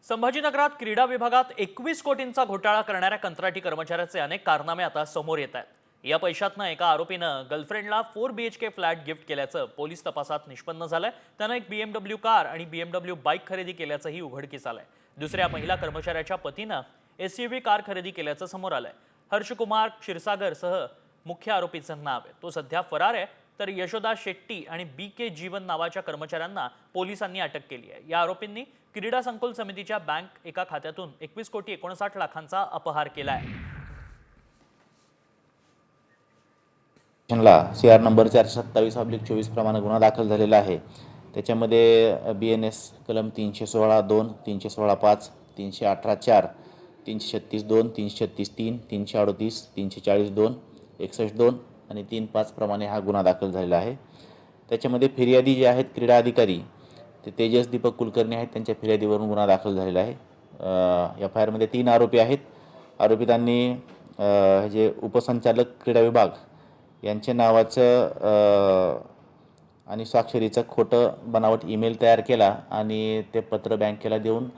संभाजीनगरात क्रीडा विभागात 21 कोटींचा घोटाळा करणाऱ्या कंत्राटी कर्मचाऱ्याचे अनेक कारनामे आता समोर येत आहेत। या पैशातनं एका आरोपीनं गर्लफ्रेंडला 4 BHK फ्लॅट गिफ्ट केल्याचं पोलीस तपासात निष्पन्न झालंय। त्यानं एक BMW कार आणि BMW बाईक खरेदी केल्याचंही उघडकीस आलंय। दुसऱ्या महिला कर्मचाऱ्याच्या पतीनं SUV कार खरेदी केल्याचं समोर आलंय। हर्षकुमार क्षीरसागरसह मुख्य आरोपीचं नाव आहे, तो सध्या फरार आहे। तर यशोदा शेट्टी आणि BK जीवन नावाच्या कर्मचाऱ्यांना पोलिसांनी अटक केली आहे। या आरोपींनी क्रीडा संकुल समितीच्या बँक एका खात्यातून 21,59,00,000चा अपहार केलाय। CR नंबर 427/24 प्रमाणे गुन्हा दाखल झालेला आहे। त्याच्यामध्ये BNS कलम 316(2), 316(5), 318(4), 336(2), 336(3), 338, 340(2), 61(2) आणि 35 प्रमाणे हा गुन्हा दाखल झालेला आहे। त्याच्यामध्ये फिर्यादी जे आहेत क्रीडा अधिकारी ते तेजस दीपक कुलकर्णी आहेत, त्यांच्या फिर्यादीवरून गुन्हा दाखल झालेला आहे। FIR मध्ये 3 आरोपी आहेत। आरोपितांनी जे उपसंचालक क्रीडा विभाग यांच्या नावाचं आणि स्वाक्षरीचं खोटं बनावट ईमेल तयार केला आणि ते पत्र बँकेला देऊन